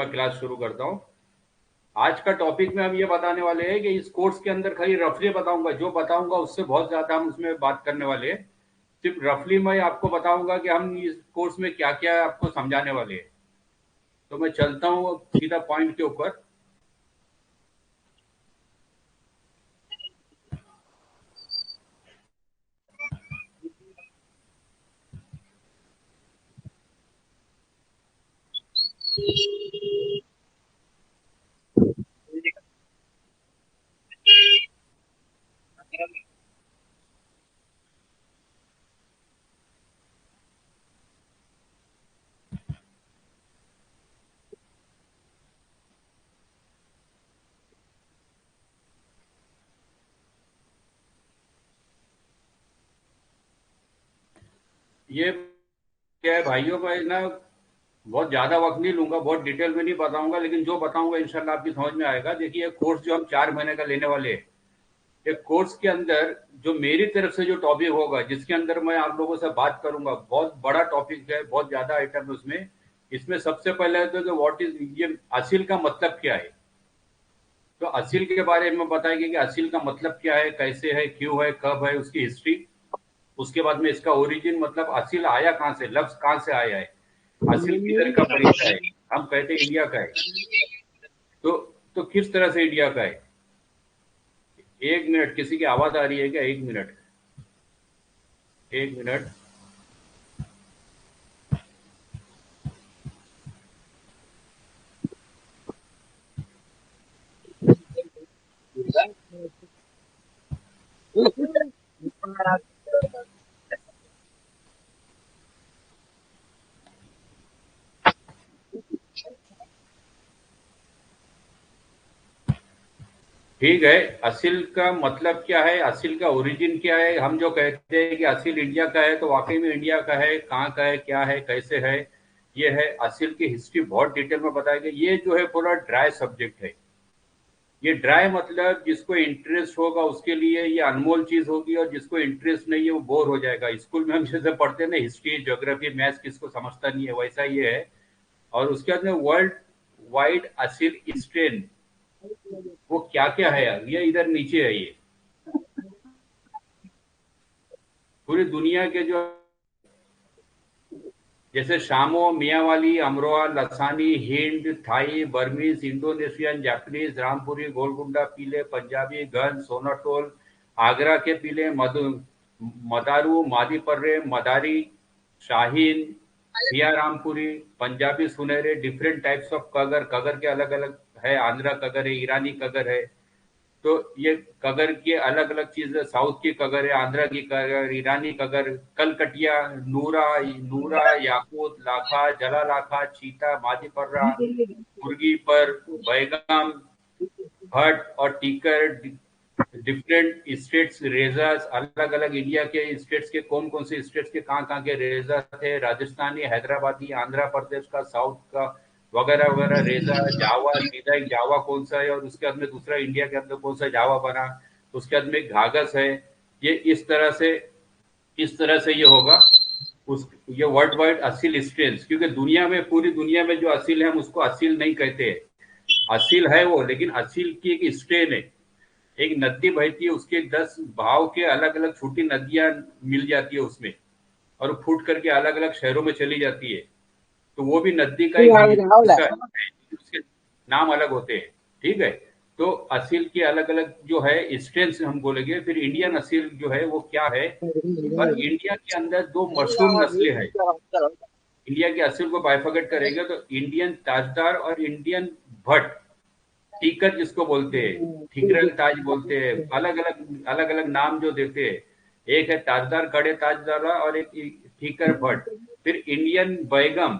मैं क्लास शुरू करता हूँ। आज का टॉपिक में हम ये बताने वाले हैं कि इस कोर्स के अंदर खाली रफली बताऊंगा, जो बताऊंगा उससे बहुत ज्यादा हम उसमें बात करने वाले हैं। सिर्फ रफली मैं आपको बताऊंगा कि हम इस कोर्स में क्या क्या आपको समझाने वाले हैं। तो मैं चलता हूँ सीधा पॉइंट के ऊपर। ये क्या है भाइयों, मैं ना बहुत ज्यादा वक्त नहीं लूंगा, बहुत डिटेल में नहीं बताऊंगा, लेकिन जो बताऊंगा इंशाल्लाह आपकी समझ में आएगा। देखिए, कोर्स जो हम 4 महीने का लेने वाले हैं, एक कोर्स के अंदर जो मेरी तरफ से जो टॉपिक होगा, जिसके अंदर मैं आप लोगों से बात करूंगा, बहुत बड़ा टॉपिक है, बहुत ज्यादा आइटम है उसमें। इसमें सबसे पहले तो कि व्हाट इज ये असील का मतलब क्या है। तो असील के बारे में बताएंगे कि असील का मतलब क्या है, कैसे है, क्यों है, कब है, उसकी हिस्ट्री। उसके बाद में इसका ओरिजिन, मतलब असील आया कहाँ से, लफ्ज कहाँ से आया है, असील किधर का परिचय है। हम कहते हैं इंडिया का है, तो किस तरह से इंडिया का है। 1 मिनट, किसी की आवाज आ रही है क्या? 1 मिनट, 1 मिनट। ठीक है। असील का मतलब क्या है, असील का ओरिजिन क्या है। हम जो कहते हैं कि असील इंडिया का है, तो वाकई में इंडिया का है, कहाँ का है, क्या है, कैसे है। ये है असील की हिस्ट्री, बहुत डिटेल में बताया गया। ये जो है पूरा ड्राई सब्जेक्ट है। ये ड्राई मतलब जिसको इंटरेस्ट होगा उसके लिए ये अनमोल चीज होगी, और जिसको इंटरेस्ट नहीं है वो बोर हो जाएगा। स्कूल में हम जैसे पढ़ते हैं ना, हिस्ट्री, ज्योग्राफी, मैथ्स, किसको समझता नहीं है, वैसा ये है। और उसके बाद में वर्ल्ड वाइड असील स्ट्रेन, वो क्या क्या है यार, ये इधर नीचे है। ये पूरी दुनिया के जो, जैसे Shamo, Mianwali, Amroha, Lasani, Hind, Thai, Burmese, Indonesian, Japanese, Rampuri, Golconda, पीले, पंजाबी, घन, सोनाटोल, आगरा के पीले, मदारू, मादी पर्रे, मदारी, शाहीन, सिया रामपुरी, पंजाबी सुनहरे, डिफरेंट टाइप्स ऑफ कगर। कगर के अलग अलग है, आंध्रा कगर है, ईरानी कगर है। तो ये कगर के अलग अलग चीजें, साउथ की कगर है, आंध्रा की कगर, ईरानी कगर, कलकटिया, नूरा, नूरा, याकूत, लाखा, जला लाखा, चीता, मादी पर्रा, मुर्गी पर, बैगम, भट्ट और टीकर। डिफरेंट स्टेट्स रेजर्स, अलग अलग इंडिया के स्टेट्स के, कौन कौन से स्टेट्स के कहाँ कहाँ के रेजर थे, राजस्थानी, हैदराबादी, आंध्र प्रदेश का, साउथ का, वगैरह वगैरह रेजा। जावा, सीधा एक जावा कौन सा है, और उसके बाद में दूसरा इंडिया के अंदर कौन सा जावा बना। उसके बाद में घाघस है। ये इस तरह से ये होगा। उस ये वर्ल्ड वाइड असील स्ट्रेंथ, क्योंकि दुनिया में, पूरी दुनिया में जो असील है हम उसको असील नहीं कहते हैं। असील है वो, लेकिन असील की एक स्ट्रेन है। एक नदी बहती है, उसके 10 भाव के अलग अलग छोटी नदियां मिल जाती है उसमें, और फूट करके अलग अलग शहरों में चली जाती है। तो वो भी नदी का एक हिस्सा है, उसके नाम अलग होते हैं। ठीक है। तो असील के अलग अलग जो है स्ट्रेंथ हम बोलेंगे। फिर इंडियन असील जो है वो क्या है। और इंडिया के अंदर दो मशहूर नस्लें हैं। इंडिया के असील को बाइफरकेट करेंगे तो इंडियन ताजदार और इंडियन भट्ट, टीकर जिसको बोलते हैं, ठीकरल ताज बोलते हैं, अलग अलग नाम जो देते हैं। एक है ताजदार, कड़े ताजदार, और एक ठीकर भट्ट। फिर इंडियन बैगम,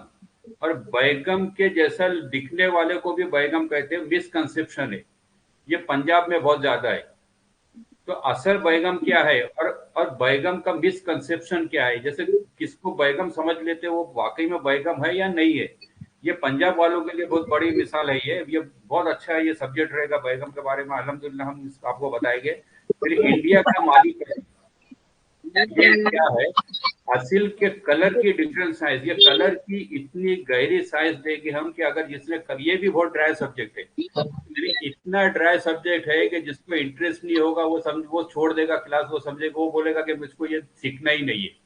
और बैगम के जैसा दिखने वाले को भी बैगम कहते हैं, मिसकंसेप्शन है। ये पंजाब में बहुत ज्यादा है। तो असल बैगम क्या है, और बैगम का मिसकंसेप्शन क्या है, जैसे किसको बैगम समझ लेते हैं, वो वाकई में बैगम है या नहीं है। ये पंजाब वालों के लिए बहुत बड़ी मिसाल है। ये बहुत अच्छा है, ये सब्जेक्ट रहेगा बैगम के बारे में, अल्हम्दुलिल्लाह हम आपको बताएंगे। फिर इंडिया का मालिक है। ये क्या है, असिल के कलर की डिफरेंट साइज, ये कलर की इतनी गहरी साइज देंगे हम कि अगर जिसने ये भी बहुत ड्राई सब्जेक्ट है, यानी इतना ड्राई सब्जेक्ट है कि जिसको इंटरेस्ट नहीं होगा वो छोड़ देगा क्लास, वो समझेगा, वो बोलेगा कि मुझको ये सीखना ही नहीं है।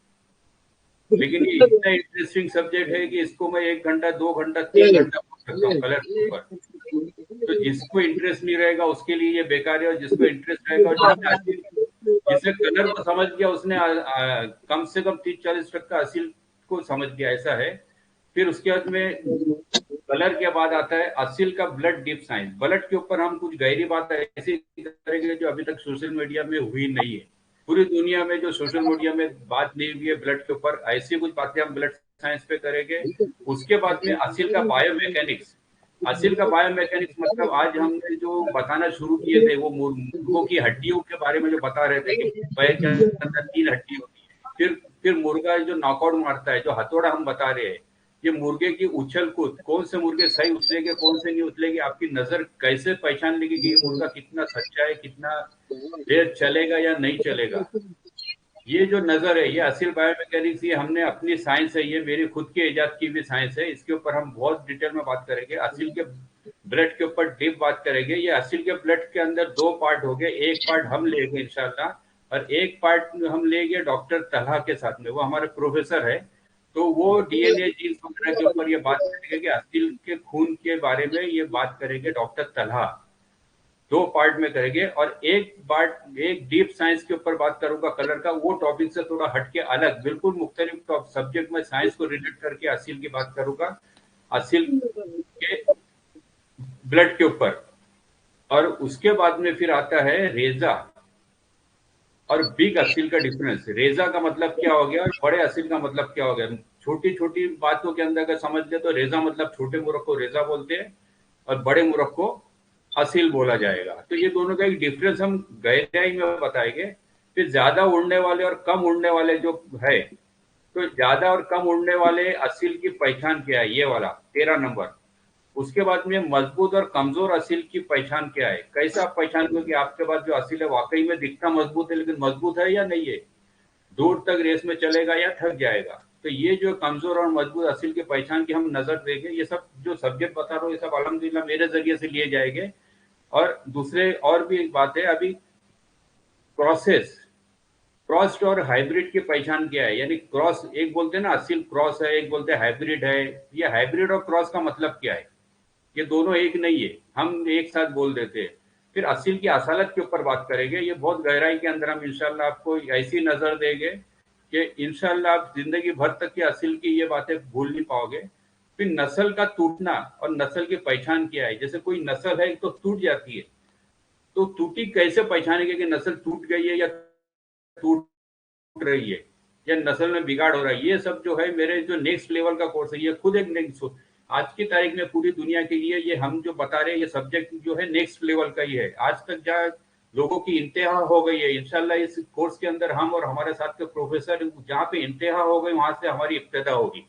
लेकिन ये इतना इंटरेस्टिंग सब्जेक्ट है कि इसको मैं 1 घंटा 2 घंटा 3 घंटा पढ़ सकता हूँ कलर के ऊपर। तो जिसको इंटरेस्ट नहीं रहेगा उसके लिए ये बेकार है, और जिसको इंटरेस्ट रहेगा और जिसने कलर को समझ गया उसने कम से कम 30-40% असील को समझ गया, ऐसा है। फिर उसके बाद में कलर के बाद आता है असील का ब्लड डीप साइंस। ब्लड के ऊपर हम कुछ गहरी बात ऐसी करेंगे जो अभी तक सोशल मीडिया में हुई नहीं है। पूरी दुनिया में जो सोशल मीडिया में बात नहीं हुई है ब्लड के ऊपर, ऐसी कुछ बातें हम ब्लड साइंस पे करेंगे। उसके बाद में असील का बायोमैकेनिक्स। असील का बायोमैकेनिक्स मतलब आज हमने जो बताना शुरू किए थे, वो मुर्गों की हड्डियों के बारे में जो बता रहे थे कि पैर के अंदर 3 हड्डी होती है। फिर मुर्गा जो नॉकआउट मारता है, जो हथौड़ा हम बता रहे हैं, ये मुर्गे की उछल कूद, कौन से मुर्गे सही उछलेंगे कौन से नहीं उछलेंगे, आपकी नजर कैसे पहचान लेगी कि ये मुर्गा कितना सच्चा है, कितना देर चलेगा या नहीं चलेगा। ये जो नजर है, ये असील बायोमैकेनिक्स, ये हमने अपनी साइंस है, ये मेरी खुद की इजाद की भी साइंस है। इसके ऊपर हम बहुत डिटेल में बात करेंगे। असील के ब्लड के ऊपर डीप बात करेंगे। ये असील के ब्लड के अंदर 2 पार्ट हो गए, एक पार्ट हम लेंगे इंशाल्लाह और एक पार्ट हम लेंगे डॉक्टर तलहा के साथ में, वो हमारे प्रोफेसर है। तो वो डीएनए जीन्स वगैरह के ऊपर ये बात करेंगे कि असील के खून के बारे में ये बात करेंगे डॉक्टर तलहा। 2 पार्ट में करेंगे। और एक डीप साइंस के ऊपर बात करूंगा कलर का, वो टॉपिक से थोड़ा हटके अलग बिल्कुल मुख्तलिफ सब्जेक्ट में साइंस को रिलेट करके असील की बात करूंगा, असील के ब्लड के ऊपर। और उसके बाद में फिर आता है रेजा और बिग असील का डिफरेंस। रेजा का मतलब क्या हो गया और बड़े असील का मतलब क्या हो गया। छोटी छोटी बातों के अंदर अगर समझ ले तो रेजा मतलब छोटे मुर्ग को रेजा बोलते हैं और बड़े मुर्ग को असील बोला जाएगा। तो ये दोनों का एक डिफरेंस हम गहराई में बताएंगे। फिर ज्यादा उड़ने वाले और कम उड़ने वाले जो है, तो ज्यादा और कम उड़ने वाले असील की पहचान क्या है, ये वाला 13 नंबर। उसके बाद में मजबूत और कमजोर असील की पहचान क्या है, कैसे आप पहचान करोगे आपके पास जो असील है वाकई में दिखता मजबूत है, लेकिन मजबूत है या नहीं है, दूर तक रेस में चलेगा या थक जाएगा। तो ये जो कमजोर और मजबूत असील की पहचान की हम नजर देंगे। ये सब जो सब्जेक्ट बता रहा हूँ ये सब अल्हम्दुलिल्लाह मेरे जरिए से लिए जाएंगे। और दूसरे और भी एक बात है अभी, क्रॉसेस, क्रॉस्ड और हाइब्रिड की पहचान क्या है। यानी क्रॉस, एक बोलते हैं ना असील क्रॉस है, एक बोलते हैं हाइब्रिड है। ये हाइब्रिड और क्रॉस का मतलब क्या है, ये दोनों एक नहीं है, हम एक साथ बोल देते हैं। फिर असील की असालत के ऊपर बात करेंगे। ये बहुत गहराई के अंदर हम इंशाल्लाह आपको ऐसी नजर देंगे कि इंशाल्लाह आप जिंदगी भर तक की असील की ये बातें भूल नहीं पाओगे। फिर नस्ल का टूटना और नस्ल की पहचान क्या है। जैसे कोई नस्ल है तो टूट जाती है, तो टूटी कैसे पहचानेंगे कि नस्ल टूट गई है या टूट रही है या नस्ल में बिगाड़ हो रहा है। ये सब जो है मेरे जो नेक्स्ट लेवल का कोर्स है, ये खुद एक नेक्स्ट, आज की तारीख में पूरी दुनिया के लिए ये हम जो बता रहे हैं ये सब्जेक्ट जो है नेक्स्ट लेवल का ही है। आज तक जहाँ लोगों की इंतहा हो गई है, इंशाल्लाह इस कोर्स के अंदर हम और हमारे साथ के प्रोफेसर जहाँ पे इंतहा हो गई वहां से हमारी इब्तदा होगी।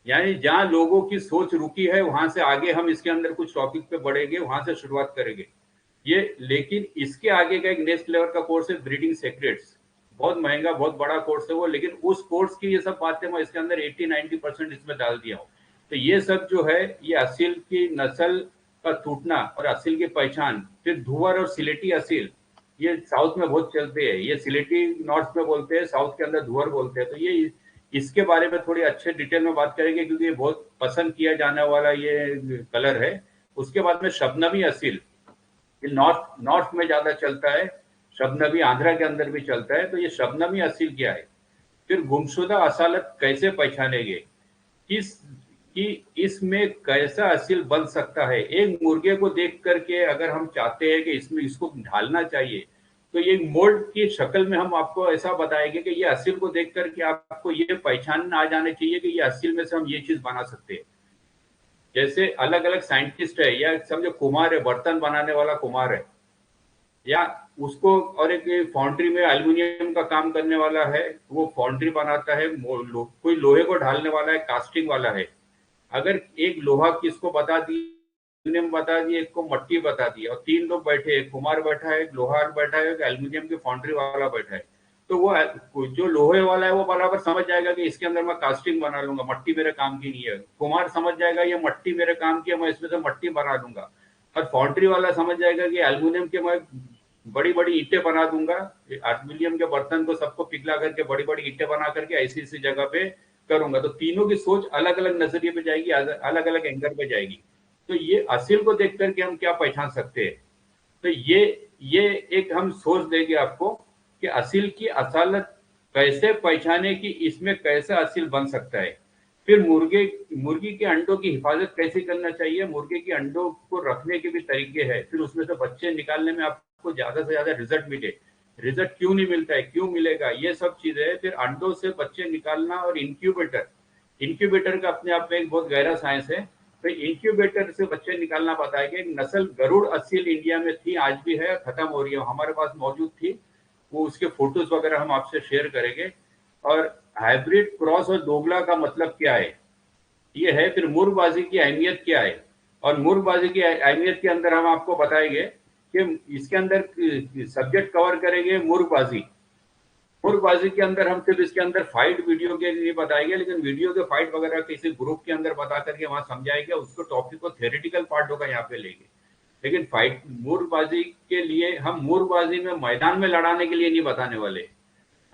यानी जहाँ लोगों की सोच रुकी है वहां से आगे हम इसके अंदर कुछ टॉपिक पे बढ़ेंगे, वहां से शुरुआत करेंगे ये। लेकिन इसके आगे का एक नेक्स्ट लेवल का कोर्स है ब्रीडिंग सीक्रेट्स। बहुत महंगा बहुत बड़ा कोर्स है वो, लेकिन उस कोर्स की ये सब बातें मैं इसके अंदर 80-90% इसमें डाल दिया हूँ। तो ये सब जो है ये असील की नस्ल का टूटना और असील की पहचान। फिर धुआर और सिलेटी असील, ये साउथ में बहुत चलते हैं, ये सिलेटी नॉर्थ में बोलते हैं, साउथ के अंदर धुआर बोलते हैं। तो ये इसके बारे में थोड़ी अच्छे डिटेल में बात करेंगे क्योंकि ये बहुत पसंद किया जाने वाला ये कलर है। उसके बाद में शबनमी असील, ये नॉर्थ नॉर्थ में ज्यादा चलता है। शबनमी आंध्रा के अंदर भी चलता है। तो ये शबनमी असील क्या है। फिर गुमशुदा असालत कैसे पहचानेंगे, किस कि इसमें कैसा असील बन सकता है। एक मुर्गे को देख करके अगर हम चाहते हैं कि इसमें इसको ढालना चाहिए, तो ये मोल्ड की शक्ल में हम आपको ऐसा बताएंगे कि ये असील को देख करके आपको ये पहचान आ जाना चाहिए कि ये असील में से हम ये चीज बना सकते हैं। जैसे अलग अलग साइंटिस्ट है, या समझो कुम्हार है, बर्तन बनाने वाला कुम्हार है, या उसको, और एक फाउंड्री में एल्युमिनियम का काम करने वाला है, वो फाउंड्री बनाता है। कोई लोहे को ढालने वाला है, कास्टिंग वाला है। अगर एक लोहा किसको बता दी, एल्यूमिनियम बता दिए, एक को मट्टी बता दी, और 3 लोग बैठे, एक कुम्हार बैठा है, एक लोहार बैठा है, एक एल्यूमिनियम की फाउंड्री वाला बैठा है, तो वो जो लोहे वाला है वो बराबर समझ जाएगा कि इसके अंदर मैं कास्टिंग बना लूंगा, मट्टी मेरे काम की नहीं है। कुम्हार समझ जाएगा ये मट्टी मेरे काम की है, मैं इसमें से मट्टी बना दूंगा। और फाउंड्री वाला समझ जाएगा कि एल्युमिनियम के मैं बड़ी बड़ी ईंटें बना दूंगा, एल्युमिनियम के बर्तन को सबको पिघला करके बड़ी बड़ी ईंटें बना करके ऐसी ऐसी जगह पे करूंगा। तो तीनों की सोच अलग अलग नजरिए पे जाएगी, अलग अलग एंगल पे जाएगी। तो ये असिल को देख करके हम क्या पहचान सकते हैं? तो ये एक हम सोच देंगे आपको कि असील की असालत कैसे पहचाने कि इसमें कैसे असील बन सकता है। फिर मुर्गी के अंडों की हिफाजत कैसे करना चाहिए, मुर्गे के अंडों को रखने के भी तरीके हैं, फिर उसमें से बच्चे निकालने में आपको ज्यादा से ज्यादा रिजल्ट मिले। रिजल्ट क्यों नहीं मिलता है, क्यों मिलेगा, ये सब चीजें है। फिर अंडों से बच्चे निकालना और इंक्यूबेटर, इंक्यूबेटर का अपने आप में एक बहुत गहरा साइंस है। तो इंक्यूबेटर से बच्चे निकालना बताया गया। एक नस्ल गरुड़ असील इंडिया में थी, आज भी है, खत्म हो रही है, हमारे पास मौजूद थी। वो उसके फोटोज वगैरह हम आपसे शेयर करेंगे। और हाइब्रिड, क्रॉस और दोगला का मतलब क्या है, ये है। फिर मुर्गबाजी की अहमियत क्या है, और मुर्गबाजी की अहमियत के अंदर हम आपको बताएंगे कि इसके अंदर सब्जेक्ट कवर करेंगे मुर्गबाजी। मुर्गबाजी के अंदर हम सिर्फ इसके अंदर फाइट वीडियो के लिए बताएंगे, लेकिन वीडियो के फाइट वगैरह किसी ग्रुप के अंदर बता करके वहां समझाएंगे, उसको टॉपिक को थ्योरेटिकल पार्ट होगा यहाँ पे लेंगे। लेकिन फाइट मुर्गबाजी के लिए हम मुर्गबाजी में मैदान में लड़ाने के लिए नहीं बताने वाले।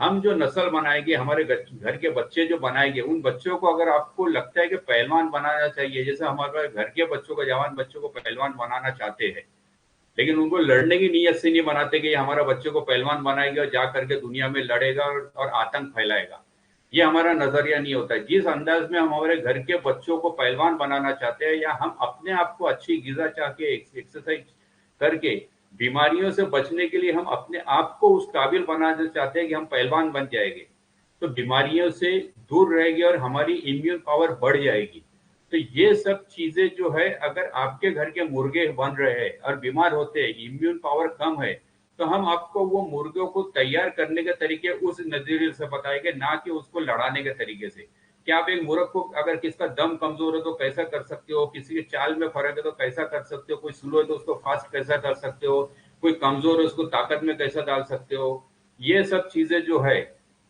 हम जो नस्ल बनाएंगे, हमारे घर के बच्चे जो बनाएंगे, उन बच्चों को अगर आपको लगता है कि पहलवान बनाना चाहिए, जैसे हमारे घर के बच्चों को, जवान बच्चों को पहलवान बनाना चाहते हैं, लेकिन उनको लड़ने की नीयत से नहीं बनाते कि हमारा बच्चे को पहलवान बनाएगा और जा करके दुनिया में लड़ेगा और आतंक फैलाएगा। ये हमारा नजरिया नहीं होता है। जिस अंदाज में हम हमारे घर के बच्चों को पहलवान बनाना चाहते हैं, या हम अपने आप को अच्छी गिजा चाह के एक्सरसाइज करके बीमारियों से बचने के लिए हम अपने आप को उस काबिल बनाना चाहते हैं कि हम पहलवान बन जाएंगे, तो बीमारियों से दूर रहेंगे और हमारी इम्यून पावर बढ़ जाएगी। तो ये सब चीजें जो है, अगर आपके घर के मुर्गे बन रहे हैं और बीमार होते हैं, इम्यून पावर कम है, तो हम आपको वो मुर्गों को तैयार करने के तरीके उस नजरिए से बताएंगे, ना कि उसको लड़ाने के तरीके से। कि आप एक मुर्ग को, अगर किसका दम कमजोर है तो कैसा कर सकते हो, किसी के चाल में फर्क है तो कैसा कर सकते हो, कोई स्लो है तो उसको फास्ट कैसा कर सकते हो, कोई कमजोर है उसको ताकत में कैसा डाल सकते हो। ये सब चीजें जो है,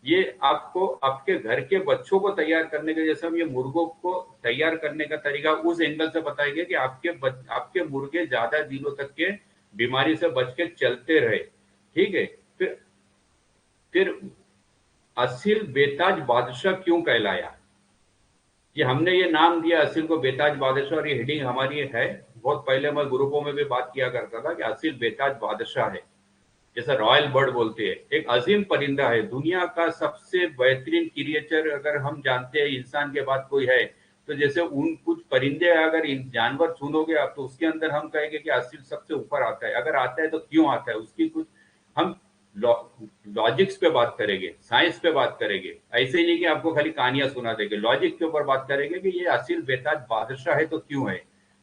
ये आपको आपके घर के बच्चों को तैयार करने के, जैसे हम ये मुर्गों को तैयार करने का तरीका उस एंगल से बताएंगे कि आपके मुर्गे ज्यादा दिनों तक के बीमारी से बच के चलते रहे। ठीक है। फिर फिर असील बेताज बादशाह क्यों कहलाया? ये हमने ये नाम दिया असील को बेताज बादशाह, और ये हेडिंग हमारी है। बहुत पहले मैं ग्रुपों में भी बात किया करता था कि असील बेताज बादशाह है, जैसा रॉयल बर्ड बोलते हैं। एक अजीम परिंदा है, दुनिया का सबसे बेहतरीन क्रिएचर अगर हम जानते हैं इंसान के बाद कोई है, तो जैसे उन कुछ परिंदे, अगर जानवर चुनोगे आप, तो उसके अंदर हम कहेंगे कि असील सबसे ऊपर आता है। अगर आता है तो क्यों आता है, उसकी कुछ हम लॉजिक्स पे बात करेंगे, साइंस पे बात करेंगे। ऐसे ही नहीं कि आपको खाली कहानियां सुना देंगे, लॉजिक के ऊपर बात करेंगे कि ये असील बेताज बादशाह है तो क्यों है।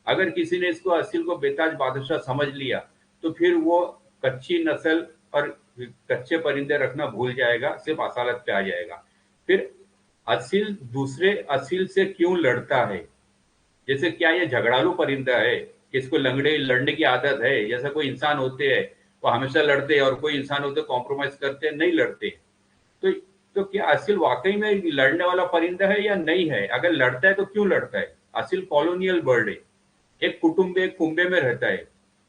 अगर किसी ने इसको असील को बेताज बादशाह समझ लिया, तो फिर वो कच्ची नस्ल और कच्चे परिंदे रखना भूल जाएगा, सिर्फ असालत पे आ जाएगा। फिर असील दूसरे असील से क्यों लड़ता है? जैसे क्या ये झगड़ालू परिंदा है कि इसको लड़ने की आदत है? जैसा कोई इंसान होते हैं वो हमेशा लड़ते हैं, और कोई इंसान होते कॉम्प्रोमाइज करते हैं, नहीं लड़ते। तो तो क्या असील वाकई में लड़ने वाला परिंदा है या नहीं है? अगर लड़ता है तो क्यों लड़ता है? असील कॉलोनियल बर्ड है, एक कुटुंब एक कुंबे में रहता है।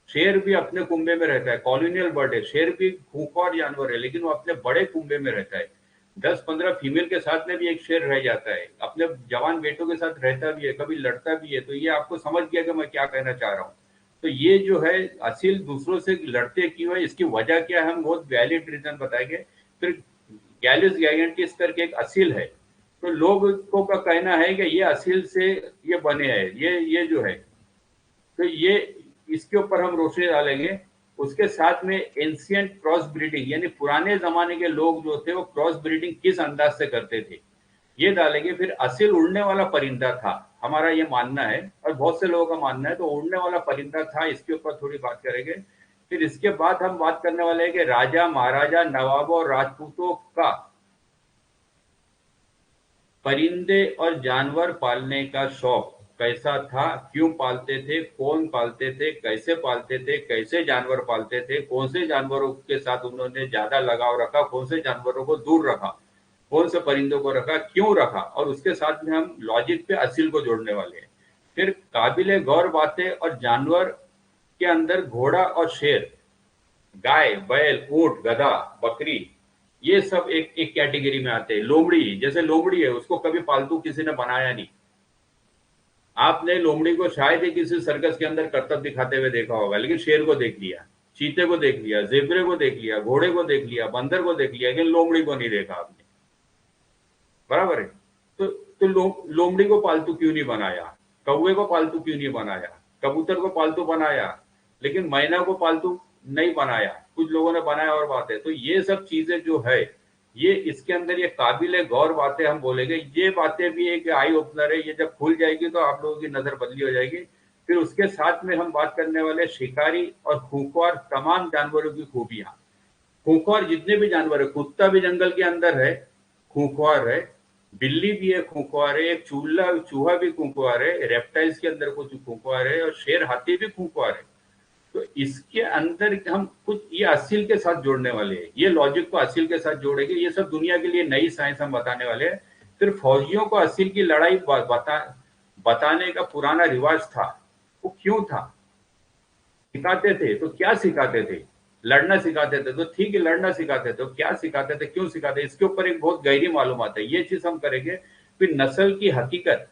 शेर भी अपने कुंबे में रहता है, कॉलोनियल बर्ड है। शेर भी खूंखार जानवर है, लेकिन वो अपने बड़े कुंबे में रहता है। 10-15 फीमेल के साथ में भी एक शेर रह जाता है, अपने जवान बेटों के साथ रहता भी है, कभी लड़ता भी है। तो ये आपको समझ गया कि मैं क्या कहना चाह रहा हूँ। तो ये जो है असील दूसरों से लड़ते क्यों है, इसकी वजह क्या है, हम बहुत वैलिड रीजन बताएंगे। फिर गैलिस गैगेंटिस करके एक असील है, तो लोगों का कहना है कि ये असील से ये बने हैं, ये जो है। तो ये इसके ऊपर हम रोशनी डालेंगे। उसके साथ में एंशियंट क्रॉस ब्रीडिंग, यानी पुराने जमाने के लोग जो थे वो क्रॉस ब्रीडिंग किस अंदाज से करते थे, ये डालेंगे। फिर असील उड़ने वाला परिंदा था, हमारा ये मानना है, और बहुत से लोगों का मानना है, तो उड़ने वाला परिंदा था, इसके ऊपर थोड़ी बात करेंगे। फिर इसके बाद हम बात करने वाले हैं कि राजा महाराजा नवाबों और राजपूतों का परिंदे और जानवर पालने का शौक कैसा था, क्यों पालते थे, कौन पालते थे, कैसे जानवर पालते थे, कौन से जानवरों के साथ उन्होंने ज्यादा लगाव रखा, कौन से जानवरों को दूर रखा, कौन से परिंदों को रखा, क्यों रखा, और उसके साथ में हम लॉजिक पे असील को जोड़ने वाले हैं। फिर काबिले गौर बातें और जानवर के अंदर घोड़ा और शेर, गाय, बैल, ऊंट, गधा, बकरी, ये सब एक एक कैटेगरी में आते हैं। लोमड़ी, जैसे लोमड़ी है, उसको कभी पालतू किसी ने बनाया नहीं। आपने लोमड़ी को शायद ही किसी सर्कस के अंदर करतब दिखाते हुए देखा होगा, लेकिन शेर को देख लिया, चीते को देख लिया, जेबरे को देख लिया, घोड़े को देख लिया, बंदर को देख लिया, लेकिन लोमड़ी को नहीं देखा आपने। बराबर है। तो लोमड़ी को पालतू क्यों नहीं बनाया, कौवे को पालतू क्यों नहीं बनाया, कबूतर को पालतू बनाया, लेकिन मैना को पालतू नहीं बनाया। कुछ लोगों ने बनाया और बात है। तो ये सब चीजें जो है, ये इसके अंदर ये काबिल गौर बातें हम बोलेंगे। ये बातें भी एक आई ओपनर है, ये जब खुल जाएगी तो आप लोगों की नजर बदली हो जाएगी। फिर उसके साथ में हम बात करने वाले शिकारी और खूंखार तमाम जानवरों की खूबियां। खूंखार जितने भी जानवर है, कुत्ता भी जंगल के अंदर है, खूंखार है, बिल्ली भी है, खूंखार है, एक चूहा भी खूंखार है, रेप्टाइल्स के अंदर कुछ खूंखार है, और शेर हाथी भी खूंखार है। तो इसके अंदर हम कुछ ये असील के साथ जोड़ने वाले हैं, ये लॉजिक को असील के साथ जोड़ेंगे। ये सब दुनिया के लिए नई साइंस हम बताने वाले हैं। फिर फौजियों को असील की लड़ाई बताने का पुराना रिवाज था, वो क्यों था, सिखाते थे तो क्या सिखाते थे, लड़ना सिखाते थे तो ठीक है, लड़ना सिखाते थे तो क्या सिखाते थे, क्यों सिखाते, इसके ऊपर एक बहुत गहरी मालूमात है। ये चीज हम करेंगे। फिर नस्ल की हकीकत,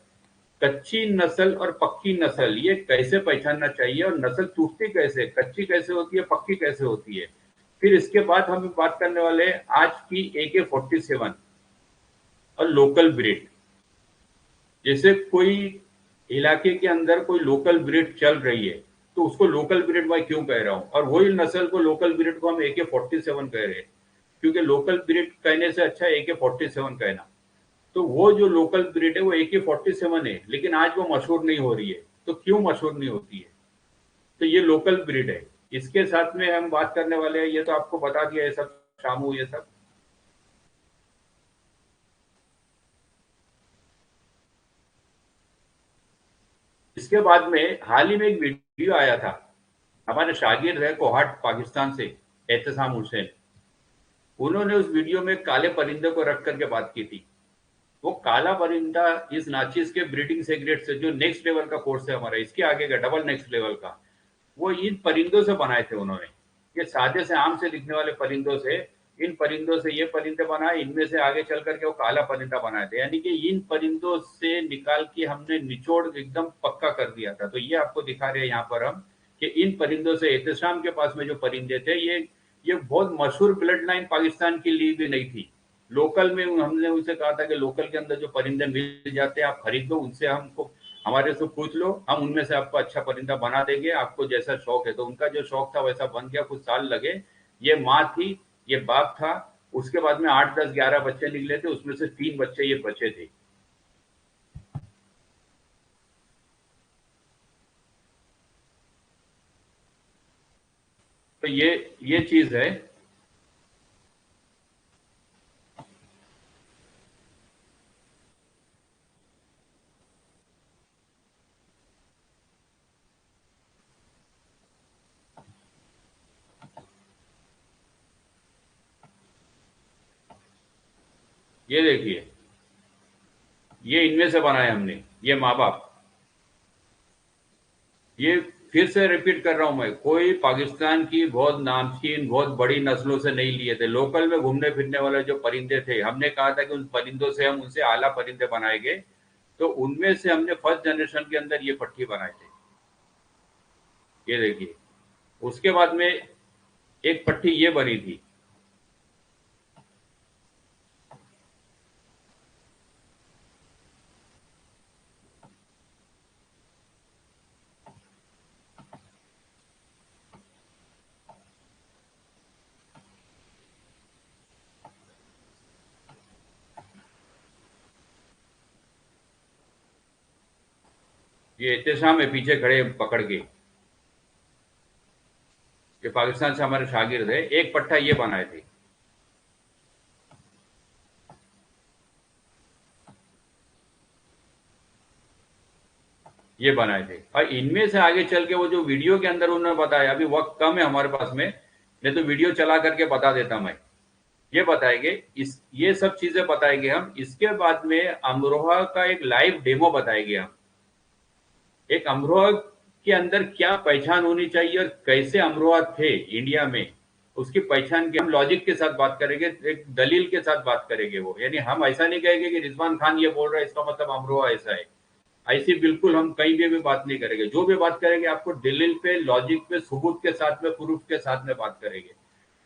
कच्ची नस्ल और पक्की नस्ल, ये कैसे पहचानना चाहिए, और नस्ल टूटती कैसे, कच्ची कैसे होती है, पक्की कैसे होती है। फिर इसके बाद हम बात करने वाले हैं आज की AK-47 और लोकल ब्रीड। जैसे कोई इलाके के अंदर कोई लोकल ब्रीड चल रही है, तो उसको लोकल ब्रीड मैं क्यों कह रहा हूं, और वही नस्ल को लोकल ब्रीड को हम AK-47 कह रहे हैं, क्योंकि लोकल ब्रीड कहने से अच्छा AK-47 कहना। तो वो जो लोकल ब्रीड है वो AK-47 है, लेकिन आज वो मशहूर नहीं हो रही है। तो क्यों मशहूर नहीं होती है, तो ये लोकल ब्रीड है। इसके साथ में हम बात करने वाले हैं, ये तो आपको बता दिया है सब, शामू, ये सब। इसके बाद में हाल ही में एक वीडियो आया था, हमारे शागिर्द है कोहाट पाकिस्तान से, एहतसाम हुसैन, उन्होंने उस वीडियो में काले परिंदे को रख करके बात की थी। वो काला परिंदा इस नाचीज के ब्रीडिंग सेक्रेट से, जो नेक्स्ट लेवल का कोर्स है हमारा, इसके आगे का डबल नेक्स्ट लेवल का, वो इन परिंदों से बनाए थे उन्होंने। ये सादे से आम से दिखने वाले परिंदों से, इन परिंदों से ये परिंदे बनाए, इनमें से आगे चल करके वो काला परिंदा बनाए थे। यानी कि इन परिंदों से निकाल के हमने निचोड़ एकदम पक्का कर दिया था। तो ये आपको दिखा रहे हैं यहाँ पर हम, कि इन परिंदों से, एहतशाम के पास में जो परिंदे थे, ये बहुत मशहूर ब्लड लाइन पाकिस्तान की ली भी नहीं थी। लोकल में हमने उनसे कहा था कि लोकल के अंदर जो परिंदे मिल जाते हैं आप खरीद लो, उनसे हमको, हमारे से पूछ लो, हम उनमें से आपको अच्छा परिंदा बना देंगे, आपको जैसा शौक है। तो उनका जो शौक था वैसा बन गया, कुछ साल लगे। ये माँ थी, ये बाप था, उसके बाद में 8, 10, 11 बच्चे निकले थे, उसमें से 3 बच्चे ये बचे थे। तो ये चीज है। ये देखिए, ये इनमें से बनाए हमने, ये माँ बाप। ये फिर से रिपीट कर रहा हूं मैं, कोई पाकिस्तान की बहुत नामचीन बहुत बड़ी नस्लों से नहीं लिए थे। लोकल में घूमने फिरने वाले जो परिंदे थे, हमने कहा था कि उन परिंदों से हम उनसे आला परिंदे बनाएंगे। तो उनमें से हमने फर्स्ट जनरेशन के अंदर ये पट्टी बनाए थे। ये देखिए, उसके बाद में एक पट्टी ये बनी थी। ये एहतशाम है पीछे खड़े पकड़ के, ये पाकिस्तान से हमारे शागिर्द है, एक पट्टा ये बनाए थे। ये बनाए थे। और इनमें से आगे चल के वो जो वीडियो के अंदर उन्होंने बताया, अभी वक्त कम है हमारे पास में, नहीं तो वीडियो चला करके बता देता मैं। ये बताएंगे, इस ये सब चीजें बताएंगे हम। इसके बाद में अमरोहा का एक लाइव डेमो बताएंगे हम। एक अमरोहा के अंदर क्या पहचान होनी चाहिए और कैसे अमरोहा थे इंडिया में, उसकी पहचान की हम लॉजिक के साथ बात करेंगे, एक दलील के साथ बात करेंगे। वो यानी हम ऐसा नहीं कहेंगे कि रिजवान खान ये बोल रहा है इसका मतलब अमरोहा ऐसा है, ऐसी बिल्कुल हम कहीं भी बात नहीं करेंगे। जो भी बात करेंगे आपको दलील पे, लॉजिक पे, सबूत के साथ में, प्रूफ के साथ में बात करेंगे।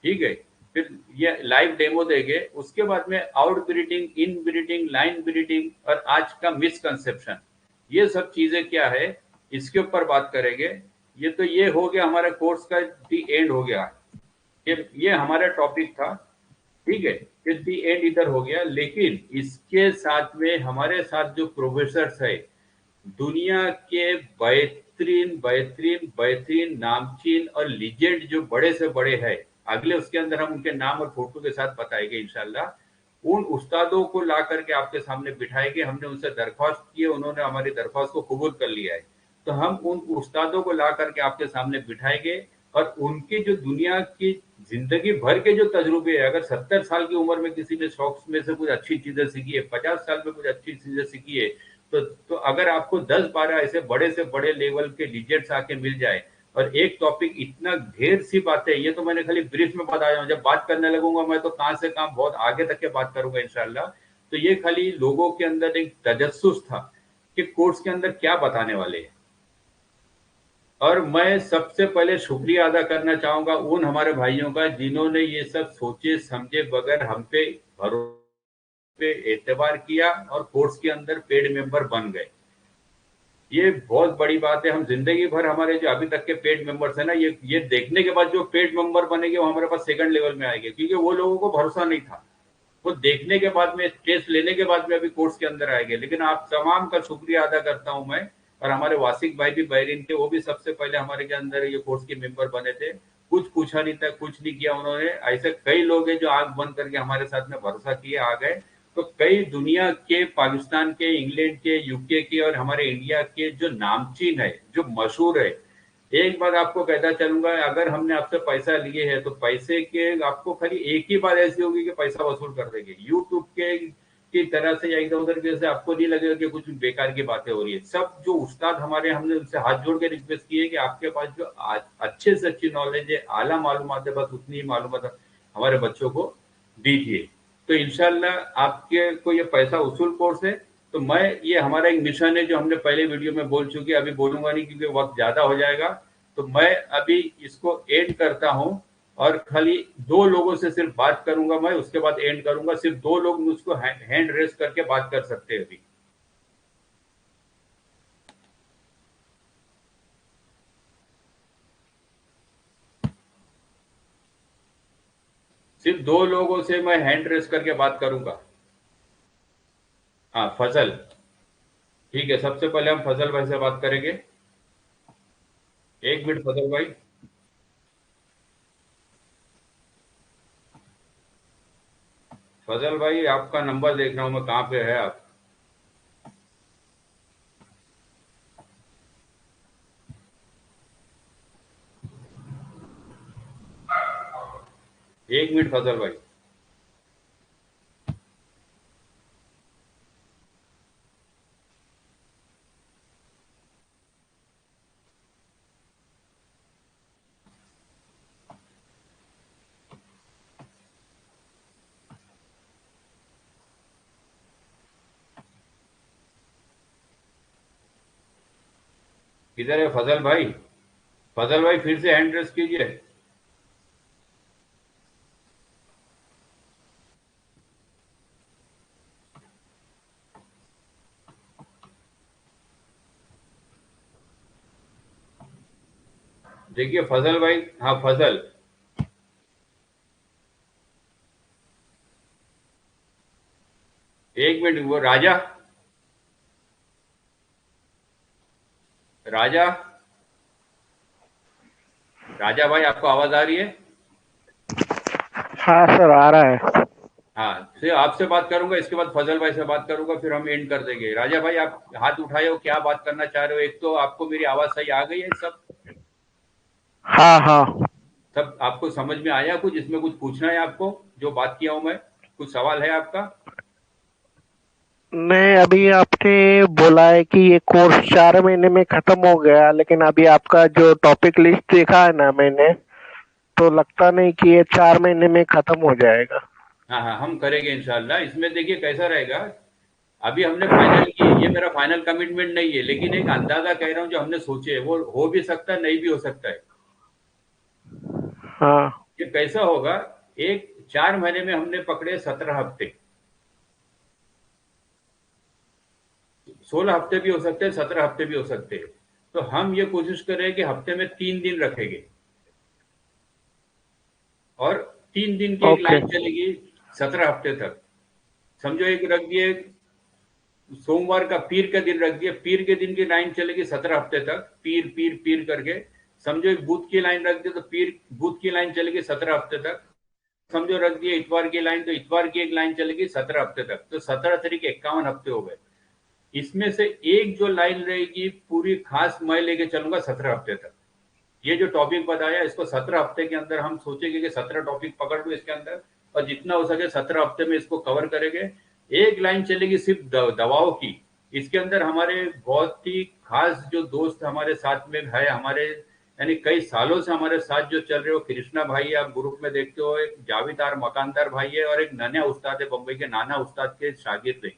ठीक है। फिर ये लाइव डेमो देंगे। उसके बाद में आउट ब्रीडिंग, इन ब्रीडिंग, लाइन ब्रीडिंग और आज का मिसकंसेप्शन, ये सब चीजें क्या है, इसके ऊपर बात करेंगे। ये हो गया हमारा कोर्स का दी एंड हो गया। ये हमारा टॉपिक था। ठीक है। फिर दी एंड इधर हो गया, लेकिन इसके साथ में हमारे साथ जो प्रोफेसर है, दुनिया के बेहतरीन बेहतरीन बेहतरीन नामचीन और लीजेंड जो बड़े से बड़े हैं, अगले उसके अंदर हम उनके नाम और फोटो के साथ बताएंगे इंशाल्लाह। उन उस्तादों को ला करके आपके सामने बिठाएंगे। हमने उनसे दरख्वास्त की है, उन्होंने हमारी दरख्वास्त को कबूल कर लिया है। तो हम उन उस्तादों को ला करके आपके सामने बिठाएंगे और उनकी जो दुनिया की जिंदगी भर के जो तजुर्बे है, अगर 70 साल की उम्र में किसी ने शौक में से कुछ अच्छी चीजें सीखी है, 50 साल में कुछ अच्छी चीजें सीखी है, तो अगर आपको 10-12 ऐसे बड़े से बड़े लेवल के लीजेंड्स आके मिल जाए और एक टॉपिक इतना ढेर सी बातें, ये तो मैंने खाली ब्रीफ में बताया हूं, जब बात करने लगूंगा मैं तो कहां से कहां बहुत आगे तक के बात करूंगा इंशाल्लाह। तो ये खाली लोगों के अंदर एक तजस्सुस था कि कोर्स के अंदर क्या बताने वाले हैं। और मैं सबसे पहले शुक्रिया अदा करना चाहूंगा उन हमारे भाइयों का जिन्होंने ये सब सोचे समझे बगैर हम पे भरोसे पे एतबार किया और कोर्स के अंदर पेड मेंबर बन गए। ये बहुत बड़ी बात है। हम जिंदगी भर हमारे जो अभी तक के पेड मेंबर्स है ना, ये देखने के बाद जो पेड मेंबर बनेंगे वो हमारे पास सेकंड लेवल में आएंगे, क्योंकि वो लोगों को भरोसा नहीं था। वो देखने के बाद में, टेस्ट लेने के बाद में अभी कोर्स के अंदर आएंगे। लेकिन आप तमाम का शुक्रिया अदा करता हूं मैं। और हमारे वासिक भाई भी बहरीन के, वो भी सबसे पहले हमारे के अंदर ये कोर्स के मेंबर बने थे। कुछ पूछा नहीं था, कुछ नहीं किया उन्होंने। ऐसे कई लोग हैं जो आंख बंद करके हमारे साथ में भरोसा किए आ गए। तो कई दुनिया के, पाकिस्तान के, इंग्लैंड के, यूके के और हमारे इंडिया के जो नामचीन है, जो मशहूर है, एक बात आपको कहता चलूंगा, अगर हमने आपसे पैसा लिए है तो पैसे के आपको खाली एक ही बात ऐसी होगी कि पैसा वसूल कर देंगे। यूट्यूब के की तरह से या इधर उधर की वजह से आपको नहीं लगेगा कि कुछ बेकार की बातें हो रही है। सब जो उस्ताद हमारे, हमने उनसे हाथ जोड़ के रिक्वेस्ट की है कि आपके पास जो अच्छे से अच्छी नॉलेज है, आला मालूमात है, बस उतनी ही मालूमात हमारे बच्चों को दीजिए। तो इंशाल्लाह आपके को ये पैसा वसूल कोर्स है। तो मैं, ये हमारा एक मिशन है जो हमने पहले वीडियो में बोल चुके, अभी बोलूंगा नहीं क्योंकि वक्त ज्यादा हो जाएगा। तो मैं अभी इसको एंड करता हूं और खाली दो लोगों से सिर्फ बात करूंगा मैं, उसके बाद एंड करूंगा। सिर्फ दो लोग मुझको हैंड रेस करके बात कर सकते हैं अभी। सिर्फ दो लोगों से मैं हैंड रेस करके बात करूंगा। हाँ, फजल। ठीक है, सबसे पहले हम फजल भाई से बात करेंगे। एक मिनट फजल भाई। फजल भाई, आपका नंबर देख रहा हूं मैं, कहाँ पे है आप? एक मिनट फजल भाई। किधर है फजल भाई? फजल भाई फिर से हैंड रेस कीजिए। देखिए फजल भाई, हाँ फजल। एक मिनट, वो राजा, राजा, राजा भाई आपको आवाज आ रही है? हाँ सर, आ रहा है। हाँ, फिर आपसे बात करूंगा, इसके बाद फजल भाई से बात करूंगा, फिर हम एंड कर देंगे। राजा भाई आप हाथ उठाए हो, क्या बात करना चाह रहे हो? एक तो आपको मेरी आवाज सही आ गई है सब? हाँ हाँ। सब आपको समझ में आया? कुछ इसमें कुछ पूछना है आपको जो बात किया हूं मैं? कुछ सवाल है आपका? नहीं, अभी आपने बोला है कि ये कोर्स 4 महीने में खत्म हो गया, लेकिन अभी आपका जो टॉपिक लिस्ट देखा है ना मैंने, तो लगता नहीं कि ये 4 महीने में खत्म हो जाएगा। हाँ हाँ, हम करेंगे इंशाल्लाह। इसमें देखिए कैसा रहेगा, अभी हमने फाइनल किए, ये मेरा फाइनल कमिटमेंट नहीं है, लेकिन एक अंदाजा कह रहा हूँ जो हमने सोचे है, वो हो भी सकता है, नहीं भी हो सकता है। हाँ। ये कैसा होगा, एक 4 महीने में हमने पकड़े 17 हफ्ते, 16 हफ्ते भी हो सकते हैं, 17 हफ्ते भी हो सकते हैं। तो हम ये कोशिश करें कि हफ्ते में 3 दिन रखेंगे, और 3 दिन की एक ओके। लाइन चलेगी 17 हफ्ते तक। समझो एक रख दिए, सोमवार का पीर का दिन रख दिया, पीर के दिन की लाइन चलेगी 17 हफ्ते तक, पीर पीर पीर करके। समझो एक बुध की लाइन रख दिया, तो पीर बुध की लाइन चलेगी 17 हफ्ते तक। समझो रख दिए इतवार की लाइन, तो इतवार की एक लाइन चलेगी 17 हफ्ते तक। तो 17 तरीके 51 हफ्ते हो गए। इसमें से एक जो लाइन रहेगी पूरी खास, मैं लेके चलूंगा 17 हफ्ते तक। ये जो टॉपिक बताया, इसको 17 हफ्ते के अंदर हम सोचेंगे कि 17 टॉपिक पकड़ लो इसके अंदर, और जितना हो सके 17 हफ्ते में इसको कवर करेंगे। एक लाइन चलेगी सिर्फ दवाओं की। इसके अंदर हमारे बहुत ही खास जो दोस्त हमारे साथ में है, हमारे यानी कई सालों से हमारे साथ जो चल रहे हो, कृष्णा भाई आप ग्रुप में देखते हो, एक जावेद आर मकानदार भाई है, और एक नन्या उस्ताद है बम्बई के, नाना उस्ताद के शागिर्द है।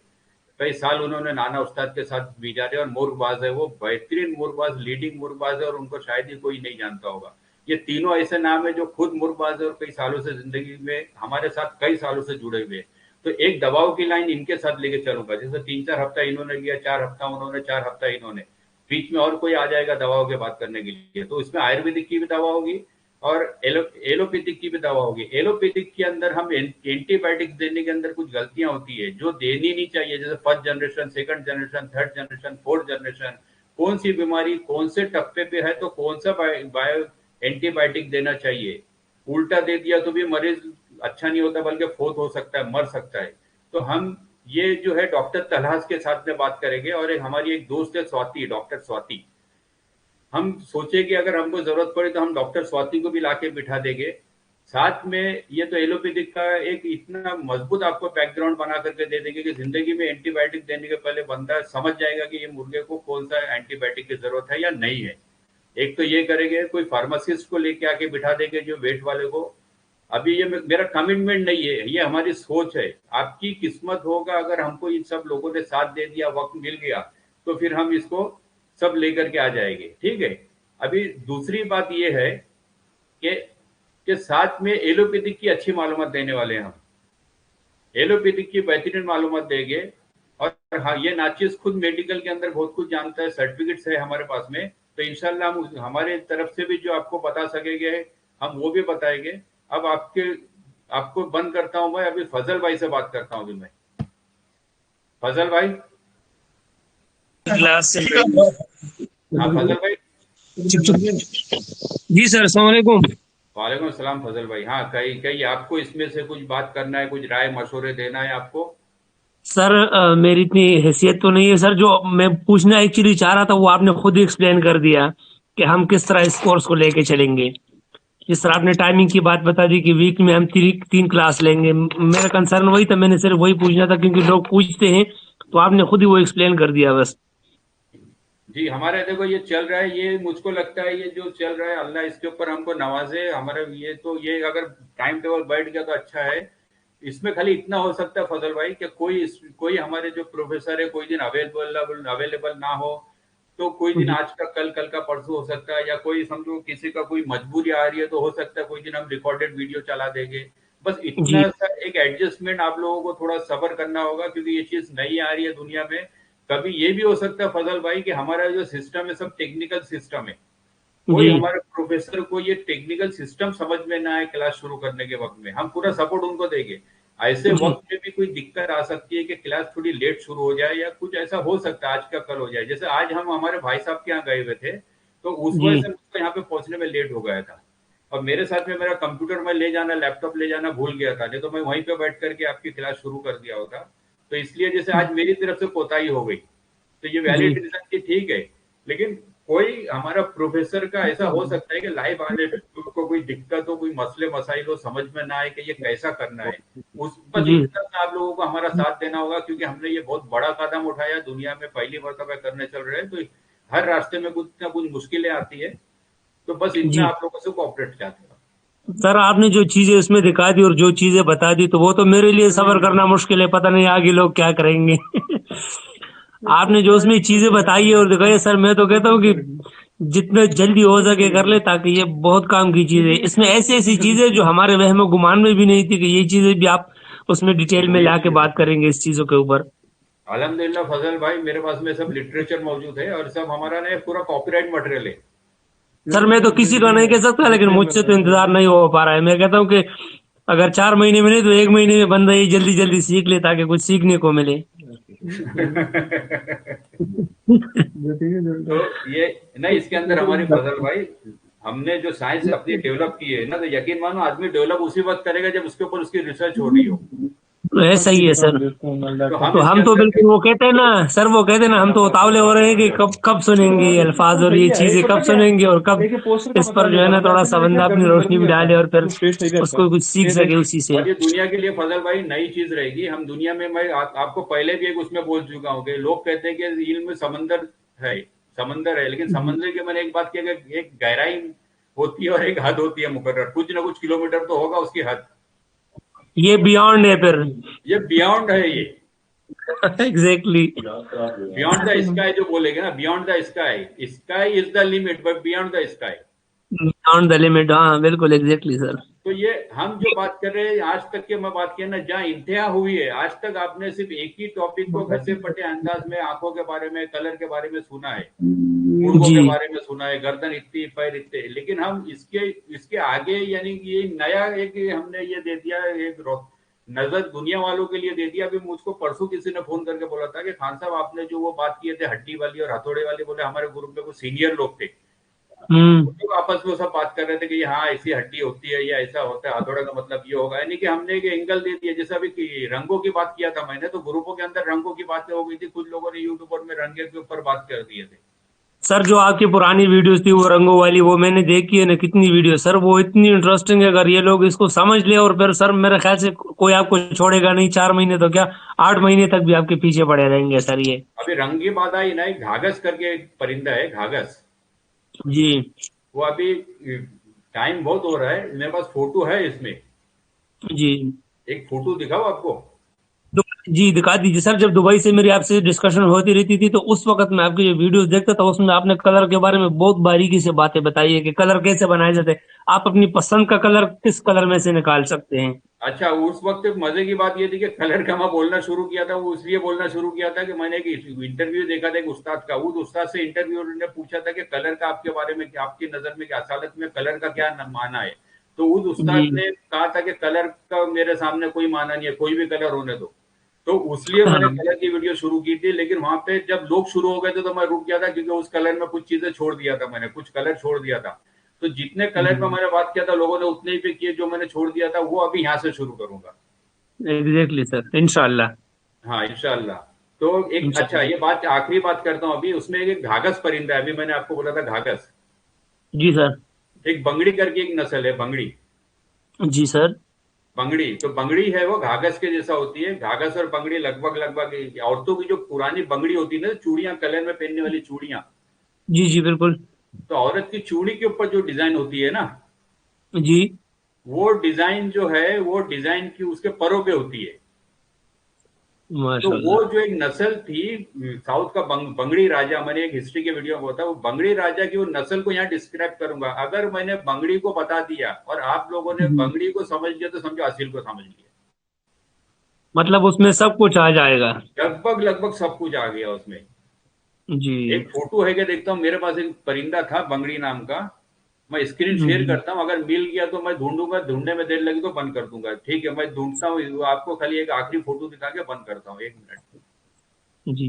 कई साल उन्होंने नाना उस्ताद के साथ गुजारे, और मुर्गबाज है वो, बेहतरीन मुर्गबाज, लीडिंग मुर्गबाज है, और उनको शायद ही कोई नहीं जानता होगा। ये तीनों ऐसे नाम है जो खुद मुर्गबाज है, और कई सालों से जिंदगी में हमारे साथ कई सालों से जुड़े हुए हैं। तो एक दबाव की लाइन इनके साथ लेके चलूंगा, जैसे 3-4 हफ्ता इन्होंने लिया, 4 हफ्ता उन्होंने, 4 हफ्ता इन्होंने, बीच में और कोई आ जाएगा दवाओं की बात करने के लिए, तो इसमें आयुर्वेदिक की भी दवा होगी, और एलोपैथिक की भी दवा होगी। एलोपैथिक के अंदर हम एंटीबायोटिक्स देने के अंदर कुछ गलतियां होती है जो देनी नहीं चाहिए, जैसे first generation, second generation, third generation, fourth generation, कौन सी बीमारी कौन से टप्पे पे है तो कौन सा बायो एंटीबायोटिक देना चाहिए। उल्टा दे दिया तो भी मरीज अच्छा नहीं होता, बल्कि फोत हो सकता है, मर सकता है। तो हम ये जो है डॉक्टर तलहास के साथ में बात करेंगे, और एक हमारी एक दोस्त है स्वाति, डॉक्टर स्वाति। हम सोचे कि अगर हमको जरूरत पड़े तो हम डॉक्टर स्वाति को भी लाके बिठा देंगे साथ में। ये तो एलोपैथिक का एक इतना मजबूत आपको बैकग्राउंड बना करके दे देंगे कि जिंदगी में एंटीबायोटिक देने के पहले बंदा समझ जाएगा कि ये मुर्गे को कौन सा एंटीबायोटिक की जरूरत है या नहीं है। एक तो ये करेंगे, कोई फार्मासिस्ट को लेके आके बिठा देंगे जो वेट वाले को। अभी ये मेरा कमिटमेंट नहीं है, ये हमारी सोच है। आपकी किस्मत होगा, अगर हमको इन सब लोगों ने साथ दे दिया, वक्त मिल गया, तो फिर हम इसको सब लेकर के आ जाएंगे, ठीक है। अभी दूसरी बात ये है कि साथ में एलोपैथिक की अच्छी मालूमात देने वाले हैं हम। एलोपैथिक की बेहतरीन मालूमात देंगे। और हाँ, ये नाचिस खुद मेडिकल के अंदर बहुत कुछ जानता है, सर्टिफिकेट्स है हमारे पास में, तो इंशाल्लाह हम हमारे तरफ से भी जो आपको बता सकेंगे हम वो भी बताएंगे। अब आपको बंद करता हूं मैं, अभी फजल भाई से बात करता हूं अभी मैं। फजल भाई। क्लास चल रही हाँ फजल भाई। है। जी सर, अस्सलाम वालेकुम। वालेकुम सलाम फजल भाई। हाँ, कहीं कहीं आपको इसमें से कुछ बात करना है, कुछ राय मशवरे देना है आपको? सर मेरी इतनी हैसियत तो नहीं है सर, जो मैं पूछना एक्चुअली चाह रहा था वो आपने खुद ही एक्सप्लेन कर दिया कि हम किस तरह इस कोर्स को लेके चलेंगे। जिस तरह आपने टाइमिंग की बात बता दी कि वीक में हम 3 क्लास लेंगे, मेरा कंसर्न वही था, मैंने सिर्फ वही पूछना था क्योंकि लोग पूछते हैं, तो आपने खुद ही वो एक्सप्लेन कर दिया बस। जी, हमारे देखो ये चल रहा है, ये मुझको लगता है ये जो चल रहा है, अल्लाह इसके ऊपर हमको नवाजे हमारे। ये तो ये अगर टाइम टेबल बैठ गया तो अच्छा है। इसमें खाली इतना हो सकता है फजल भाई कि कोई हमारे जो प्रोफेसर है कोई दिन अवेलेबल अवेलेबल ना हो, तो कोई दिन जी आज का कल, कल का परसों हो सकता है, या कोई समझो किसी का कोई मजबूरी आ रही है तो हो सकता है कोई दिन हम रिकॉर्डेड वीडियो चला देंगे। बस जी। इतना सा एक एडजस्टमेंट आप लोगों को थोड़ा सब्र करना होगा, क्योंकि ये चीज नई आ रही है दुनिया में। कभी ये भी हो सकता है फजल भाई कि हमारा जो सिस्टम है सब टेक्निकल सिस्टम है, कोई जी हमारे प्रोफेसर को ये टेक्निकल सिस्टम समझ में ना आए क्लास शुरू करने के वक्त में, हम पूरा सपोर्ट उनको देंगे। ऐसे जी वक्त में भी कोई दिक्कत आ सकती है कि क्लास थोड़ी लेट शुरू हो जाए, या कुछ ऐसा हो सकता है आज का कल हो जाए। जैसे आज हम हमारे भाई साहब के यहाँ गए हुए थे, तो उस वजह जी। से मुझको यहाँ पे पहुंचने में लेट हो गया था। और मेरे साथ में मेरा कंप्यूटर में ले जाना, लैपटॉप ले जाना भूल गया था, नहीं तो मैं वहीं पे बैठ करके आपकी क्लास शुरू कर दिया होता। तो इसलिए जैसे आज मेरी तरफ से कोताही हो गई, तो ये जी वैलिड रीजन की ठीक है, लेकिन कोई हमारा प्रोफेसर का ऐसा हो सकता है कि लाइव आने पे उसको कोई दिक्कत हो, कोई मसले मसाइल हो, समझ में ना आए कि ये कैसा करना है। उस बस जी इतना सा आप लोगों को हमारा साथ देना होगा, क्योंकि हमने ये बहुत बड़ा कदम उठाया, दुनिया में पहली मर्तबा करने चल रहे हैं, तो हर रास्ते में कुछ ना कुछ मुश्किलें आती है। तो बस इतना जी आप लोगों से कोऑपरेट चाहते हैं। सर, आपने जो चीजें उसमें दिखा दी और जो चीजें बता दी, तो वो तो मेरे लिए सबर करना मुश्किल है, पता नहीं आगे लोग क्या करेंगे। आपने जो उसमें चीजें बताई है और दिखाई है, सर मैं तो कहता हूँ कि जितना जल्दी हो सके कर ले, ताकि ये बहुत काम की चीज है। इसमें ऐसी ऐसी चीजें जो हमारे वहम गुमान में भी नहीं थी कि ये चीजें भी आप उसमें डिटेल में लाके बात करेंगे इस चीजों के ऊपर। अल्हम्दुलिल्लाह फजल भाई, मेरे पास में सब लिटरेचर मौजूद है और सब हमारा ना पूरा कॉपीराइट मटेरियल है। सर मैं तो किसी का नहीं कह सकता, लेकिन मुझसे तो इंतजार नहीं हो पा रहा है। मैं कहता हूँ कि अगर 4 महीने में नहीं तो 1 महीने में बंदा ये जल्दी जल्दी सीख ले, ताकि कुछ सीखने को मिले। तो ये नहीं, इसके अंदर हमारी फजल भाई, हमने जो साइंस अपनी डेवलप की है ना, तो यकीन मानो आदमी डेवलप उसी वक्त करेगा जब उसके ऊपर उसकी रिसर्च हो रही हो। ऐसा ही है सर। तो हम तो इसके हम तो अंदर बिल्कुल, वो कहते हैं ना सर, वो कहते हैं ना, हम तो उतावले हो रहे हैं कि कब कब सुनेंगे ये अल्फाज और ये चीजें कब सुनेंगे, और कब इस पर जो है ना थोड़ा सा बंदा अपनी रोशनी भी डाले और फिर उसको कुछ सीख सके उसी से। और ये दुनिया के लिए फजल भाई नई चीज रहेगी। हम दुनिया में, मैं आपको पहले भी एक उसमें बोल चुका हूँ कि लोग कहते हैं कि इल्म में समंदर है, समंदर है, लेकिन समंदर की मैंने एक बात की, कि एक गहराई होती है और एक हद होती है मुकर्रर, कुछ ना कुछ किलोमीटर तो होगा उसकी हद। ये बियॉन्ड है फिर। ये बियॉन्ड है ये, एग्जैक्टली। बियॉन्ड द स्काई जो बोलेगे ना, beyond the sky, sky is the limit but beyond the sky. Beyond the limit, हाँ बिल्कुल एग्जैक्टली सर। तो ये हम जो बात कर रहे हैं आज तक के, मैं बात किया ना, जहाँ इंतहा हुई है आज तक, आपने सिर्फ एक ही टॉपिक को घसे पटे अंदाज में आंखों के बारे में, कलर के बारे में सुना है, मुर्गों जी के बारे में सुना है, गर्दन इतनी पैर इतने, लेकिन हम इसके इसके आगे, यानी कि ये नया एक हमने ये दे दिया, एक नजर दुनिया वालों के लिए दे दिया। अभी मुझको परसों किसी ने फोन करके बोला था कि खान साहब आपने जो वो बात किए थे हड्डी वाली और हथौड़े वाली, बोले हमारे ग्रुप में कुछ सीनियर लोग थे, हम्म। वो लोग आपस में सब बात कर रहे थे कि हाँ ऐसी हड्डी होती है या ऐसा होता है, हथौड़ा का मतलब ये होगा, यानी कि हमने एक एंगल दे दिया। जैसे अभी रंगों की बात किया था मैंने, तो ग्रुपों के अंदर रंगों की बातें हो गई थी, कुछ लोगों ने यूट्यूबर में रंगे के ऊपर बात कर दिए थे। सर जो आपकी पुरानी वीडियोस थी वो रंगों वाली, वो मैंने देखी है ना, कितनी वीडियो सर, वो इतनी इंटरेस्टिंग है। अगर ये लोग इसको समझ ले, और फिर सर मेरे ख्याल से कोई आपको छोड़ेगा नहीं। 4 महीने तो क्या, 8 महीने तक भी आपके पीछे पड़े रहेंगे सर ये। अभी रंग की बात आई ना, एक घाघस करके एक परिंदा है, घाघस। जी वो अभी टाइम बहुत हो रहा है, मेरे पास फोटो है इसमें, जी। एक फोटो दिखाओ आपको। जी दिखा दीजिए सर। जब दुबई से मेरी आपसे डिस्कशन होती रहती थी, तो उस वक्त मैं आपकी जो वीडियोस देखता था, उसमें आपने कलर के बारे में बहुत बारीकी से बातें बताई है कि कलर कैसे बनाए जाते हैं। आप अपनी पसंद का कलर किस कलर में से निकाल सकते हैं। अच्छा, उस वक्त मजे की बात ये थी कि कलर का मैं बोलना शुरू किया था, वो इसलिए बोलना शुरू किया था कि मैंने एक इंटरव्यू देखा था एक उस्ताद का। उस उस्ताद से इंटरव्यू ने पूछा था कि कलर का आपके बारे में, आपकी नजर में क्या असालत में कलर का क्या माना है। तो उस जी उस्ताद ने कहा था कि कलर का मेरे सामने कोई माना नहीं है, कोई भी कलर होने दो। तो उसलिए मैंने हाँ। कलर की वीडियो शुरू की थी, लेकिन वहां पे जब लोग शुरू हो गए थे तो मैं रुक गया था, क्योंकि उस कलर में कुछ चीजें छोड़ दिया था, मैंने कुछ कलर छोड़ दिया था। तो जितने कलर पे मैंने बात किया था लोगों ने उतने ही पे किए, जो मैंने छोड़ दिया था वो अभी यहाँ से शुरू करूंगा। एग्जैक्टली सर, इंशाल्लाह। हाँ इंशाल्लाह। तो एक, अच्छा इंशाल्लाह। ये बात आखिरी बात करता हूँ अभी, उसमें एक घाघस परिंदा है, अभी मैंने आपको बोला था घाघस। जी सर। एक बंगड़ी करके एक नस्ल है, बंगड़ी। जी सर। बंगड़ी, तो बंगड़ी है वो घाघस के जैसा होती है। घाघस और बंगड़ी लगभग लगभग, औरतों की जो पुरानी बंगड़ी होती है ना, चूड़ियां, कलर में पहनने वाली चूड़ियां, जी जी बिल्कुल। तो औरत की चूड़ी के ऊपर जो डिजाइन होती है ना, जी वो डिजाइन जो है, वो डिजाइन की उसके परों पे होती है। तो वो माशाल्लाह। जो एक नस्ल थी, साउथ का बंगड़ी राजा, मैंने एक हिस्ट्री के वीडियो में बताया, वो बंगड़ी राजा की वो नस्ल को यहाँ डिस्क्राइब करूंगा। अगर मैंने बंगड़ी को बता दिया और आप लोगों ने जी। बंगड़ी को समझ लिया, तो समझो असील को समझ लिया। मतलब उसमें सब कुछ आ जाएगा। लगभग लगभग सब कुछ आ गया उसमें। जी एक फोटो है, क्या देखता हूँ, मेरे पास एक परिंदा था बंगड़ी नाम का, मैं स्क्रीन शेयर जी करता हूँ, अगर मिल गया तो मैं ढूंढूंगा, ढूंढने में देर लगी तो बंद कर दूंगा। ठीक है, मैं ढूंढता हूँ, आपको खाली एक आखिरी फोटो दिखा के बंद करता हूँ, 1 मिनट। जी।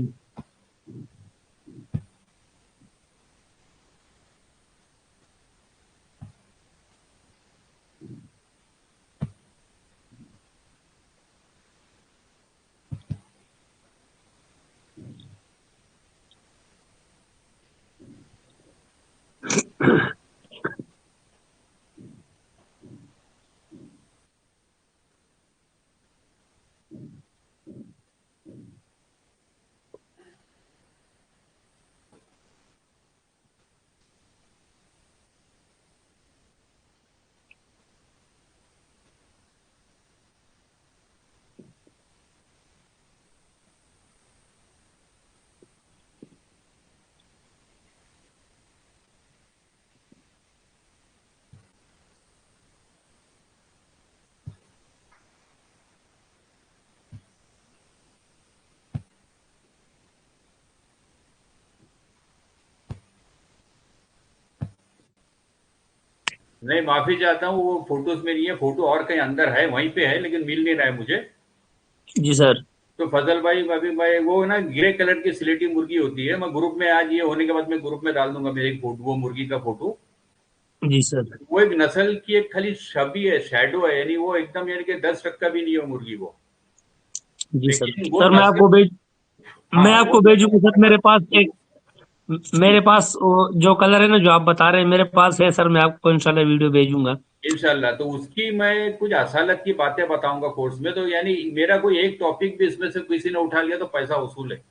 नहीं, माफी चाहता हूँ, वो फोटोज में नहीं है, फोटो और कहीं अंदर है, वहीं पे है, लेकिन मिल नहीं रहा है मुझे। जी सर। तो फजल भाई, अभी मैं वो ना ग्रे कलर की सिलेटी मुर्गी होती है, मैं ग्रुप में आज ये होने के बाद मैं ग्रुप में डाल दूंगा मेरे एक फोटो, वो मुर्गी का फोटो। जी सर। वो एक नस्ल की एक खाली छवि है, शैडो है, यानी वो एकदम यानी कि 10 टक्का भी नहीं है वो मुर्गी वो। जी सर। लेकिन वो सर नस्ल, मैं हाँ वो आपको भेजूंगा सर, मेरे पास एक, मेरे पास वो जो कलर है ना जो आप बता रहे हैं मेरे पास है सर, मैं आपको इंशाल्लाह वीडियो भेजूंगा। इंशाल्लाह। तो उसकी मैं कुछ असालत की बातें बताऊंगा कोर्स में, तो यानी मेरा कोई एक टॉपिक भी इसमें से किसी ने उठा लिया तो पैसा वसूल है।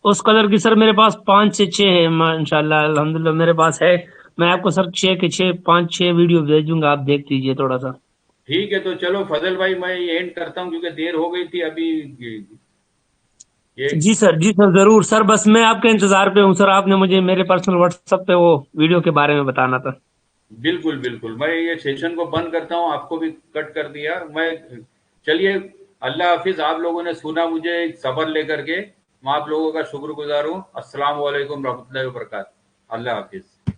उस कलर की सर मेरे पास 5 से 6 है, इंशाल्लाह अल्हम्दुलिल्लाह मेरे पास है। मैं आपको सर 6 के 6, 5-6 वीडियो भेजूंगा, आप देख लीजिए थोड़ा सा। ठीक है, तो चलो फजल भाई, मैं एंड करता हूँ क्योंकि देर हो गई थी अभी। ये जी सर जरूर सर, बस मैं आपके इंतजार पे हूँ सर, आपने मुझे मेरे पर्सनल व्हाट्सएप पे वो वीडियो के बारे में बताना था। बिल्कुल बिल्कुल, मैं ये सेशन को बंद करता हूँ, आपको भी कट कर दिया मैं। चलिए, अल्लाह हाफिज। आप लोगों ने सुना मुझे सबर लेकर के, मैं आप लोगों का शुक्रगुजार हूँ। अस्सलाम वालेकुम रहमतुल्लाहि व बरकातहू। अल्लाह हाफिज।